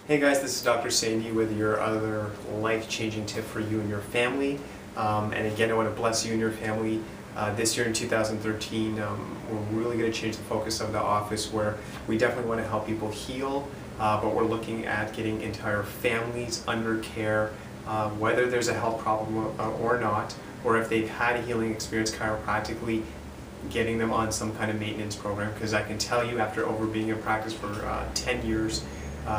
Hey guys, this is Dr. Sandy with your other life-changing tip for you and your family. And again, I want to bless you and your family. This year in 2013, we're really going to change the focus of the office where we definitely want to help people heal, but we're looking at getting entire families under care, whether there's a health problem or not, or if they've had a healing experience chiropractically, getting them on some kind of maintenance program. Because I can tell you, after being in practice for 10 years,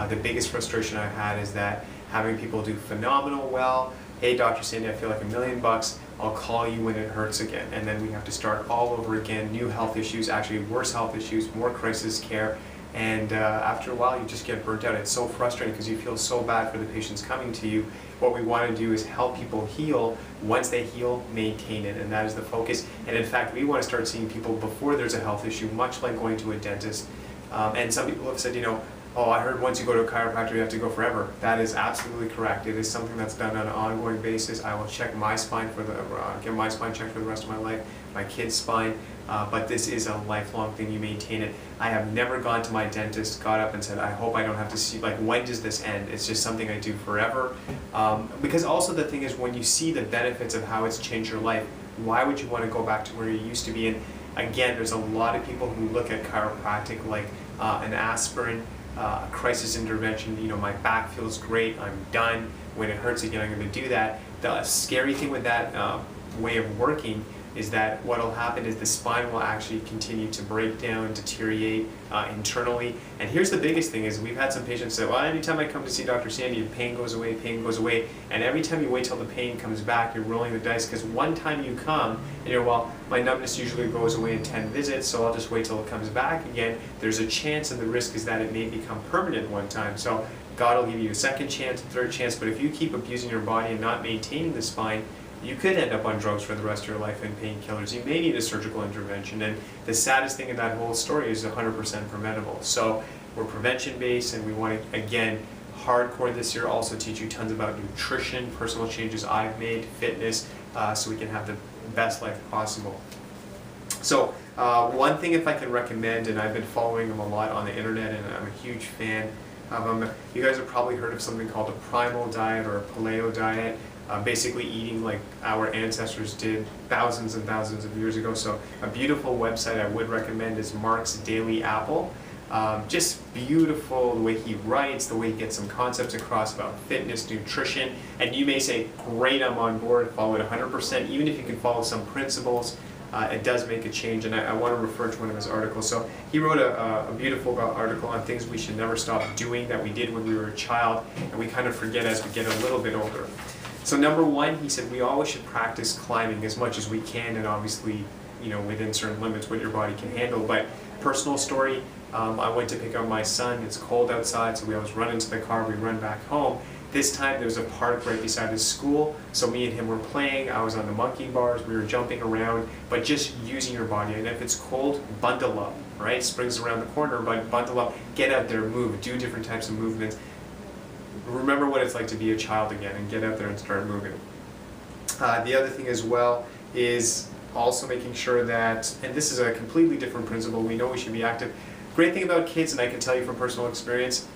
the biggest frustration I've had is that having people do phenomenal well. Hey, Dr. Sandy, I feel like $1,000,000. I'll call you when it hurts again. And then we have to start all over again, new health issues, actually worse health issues, more crisis care. And after a while, you just get burnt out. It's so frustrating because you feel so bad for the patients coming to you. What we want to do is help people heal. Once they heal, maintain it. And that is the focus. And in fact, we want to start seeing people before there's a health issue, much like going to a dentist. And some people have said, oh, I heard once you go to a chiropractor, you have to go forever. That is absolutely correct. It is something that's done on an ongoing basis. I will check my spine get my spine checked for the rest of my life, my kid's spine, but this is a lifelong thing. You maintain it. I have never gone to my dentist, got up and said, I hope I don't have to see, like, when does this end? It's just something I do forever. Because also the thing is, when you see the benefits of how it's changed your life, why would you want to go back to where you used to be? And again, there's a lot of people who look at chiropractic like an aspirin, crisis intervention. My back feels great, I'm done. When it hurts again, I'm going to do that. The scary thing with that way of working is that what will happen is the spine will actually continue to break down, deteriorate internally. And here's the biggest thing is we've had some patients say, well, anytime I come to see Dr. Sandy, the pain goes away, and every time you wait till the pain comes back, you're rolling the dice, because one time you come and you're, well, my numbness usually goes away in 10 visits, so I'll just wait till it comes back again. There's a chance, and the risk is that it may become permanent one time. So God will give you a second chance, a third chance, but if you keep abusing your body and not maintaining the spine, you could end up on drugs for the rest of your life and painkillers. You may need a surgical intervention, and the saddest thing in that whole story is 100% preventable. So we're prevention-based, and we want to, again, hardcore this year, also teach you tons about nutrition, personal changes I've made, fitness, so we can have the best life possible. So one thing, if I can recommend, and I've been following them a lot on the internet, and I'm a huge fan of them. You guys have probably heard of something called a Primal diet or a Paleo diet. Basically eating like our ancestors did thousands and thousands of years ago. So a beautiful website I would recommend is Mark's Daily Apple. Just beautiful the way he writes, the way he gets some concepts across about fitness, nutrition, and you may say, great, I'm on board, follow it 100%. Even if you can follow some principles, it does make a change, and I want to refer to one of his articles. So he wrote a beautiful article on things we should never stop doing that we did when we were a child, and we kind of forget as we get a little bit older. So number one, he said we always should practice climbing as much as we can, and obviously, within certain limits what your body can handle. But personal story, I went to pick up my son. It's cold outside, so we always run into the car, we run back home. This time there was a park right beside his school, so me and him were playing. I was on the monkey bars, we were jumping around, but just using your body. And if it's cold, bundle up, right? Spring's around the corner, but bundle up, get out there, move, do different types of movements. Remember what it's like to be a child again, and get out there and start moving. The other thing as well is also making sure that, and this is a completely different principle, we know we should be active. Great thing about kids, and I can tell you from personal experience,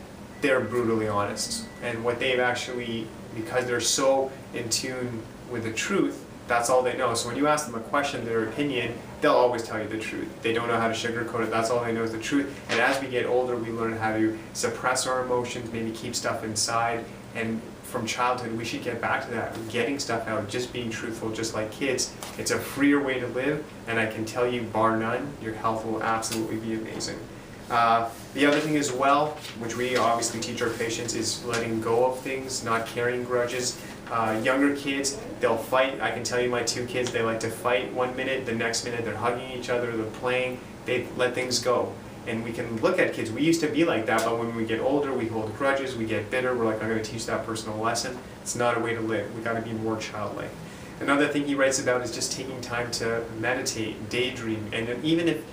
they're brutally honest. And what they've actually, because they're so in tune with the truth, that's all they know. So when you ask them a question, their opinion, they'll always tell you the truth. They don't know how to sugarcoat it. That's all they know is the truth. And as we get older, we learn how to suppress our emotions, maybe keep stuff inside. And from childhood, we should get back to that, getting stuff out, just being truthful, just like kids. It's a freer way to live, and I can tell you, bar none, your health will absolutely be amazing. The other thing as well, which we obviously teach our patients, is letting go of things, not carrying grudges. Younger kids, they'll fight. I can tell you my two kids, they like to fight one minute, the next minute they're hugging each other, they're playing, they let things go. And we can look at kids, we used to be like that, but when we get older, we hold grudges, we get bitter, we're like, I'm going to teach that person a lesson. It's not a way to live. We got to be more childlike. Another thing he writes about is just taking time to meditate, daydream, and even if,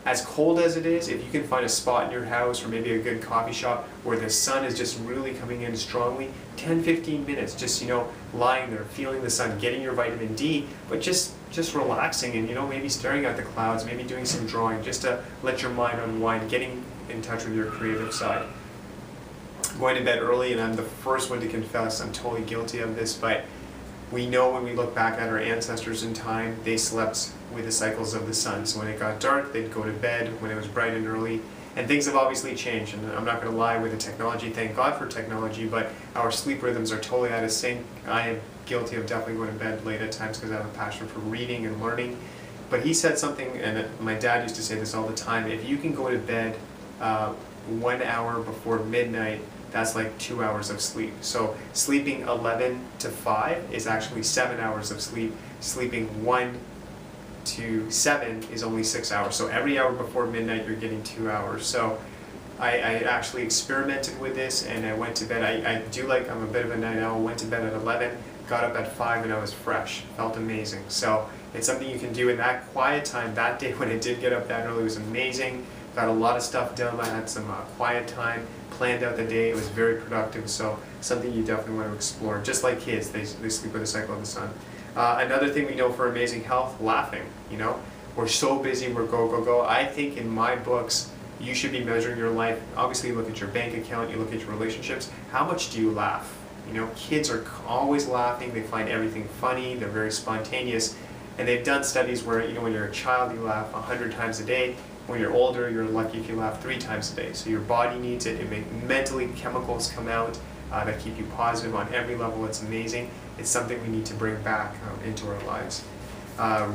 as cold as it is, if you can find a spot in your house or maybe a good coffee shop where the sun is just really coming in strongly, 10-15 minutes, just, lying there, feeling the sun, getting your vitamin D, but just relaxing and, maybe staring at the clouds, maybe doing some drawing, just to let your mind unwind, getting in touch with your creative side. going to bed early, and I'm the first one to confess I'm totally guilty of this, but we know when we look back at our ancestors in time, they slept with the cycles of the sun. So when it got dark, they'd go to bed when it was bright and early. And things have obviously changed, and I'm not going to lie with the technology, thank God for technology, but our sleep rhythms are totally out of sync. I am guilty of definitely going to bed late at times because I have a passion for reading and learning. But he said something, and my dad used to say this all the time, if you can go to bed 1 hour before midnight, that's like 2 hours of sleep. So sleeping 11 to 5 is actually 7 hours of sleep. Sleeping 1 to 7 is only 6 hours. So every hour before midnight, you're getting 2 hours. So I actually experimented with this, and I went to bed. I'm a bit of a night owl. Went to bed at 11, got up at 5, and I was fresh. Felt amazing. So it's something you can do in that quiet time. That day when I did get up that early was amazing. Got a lot of stuff done. I had some quiet time, planned out the day. It was very productive. So something you definitely want to explore. Just like kids, they sleep with the cycle of the sun. Another thing we know for amazing health, laughing. You know, we're so busy, we're go, go, go. I think in my books, you should be measuring your life. Obviously, you look at your bank account, you look at your relationships. How much do you laugh? You know, kids are always laughing. They find everything funny. They're very spontaneous. And they've done studies where, you know, when you're a child, you laugh 100 times a day. When you're older, you're lucky if you laugh 3 times a day. So your body needs it. Mentally, chemicals come out that keep you positive on every level. It's amazing. It's something we need to bring back into our lives.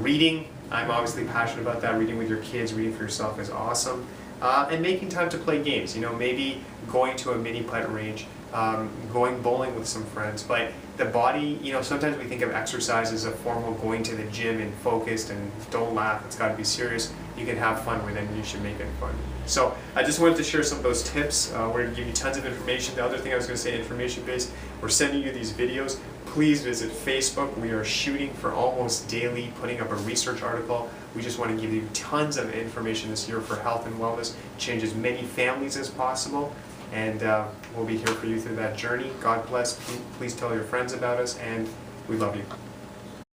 Reading, I'm obviously passionate about that. Reading with your kids, reading for yourself is awesome. And making time to play games. You know, maybe going to a mini putt range, going bowling with some friends. But the body, you know, sometimes we think of exercise as a formal going to the gym and focused and don't laugh, it's got to be serious. You can have fun with it, and you should make it fun. So I just wanted to share some of those tips. We're going to give you tons of information. The other thing I was going to say, information-based, we're sending you these videos. Please visit Facebook. We are shooting for almost daily, putting up a research article. We just want to give you tons of information this year for health and wellness, change as many families as possible, and we'll be here for you through that journey. God bless. Please tell your friends about us, and we love you.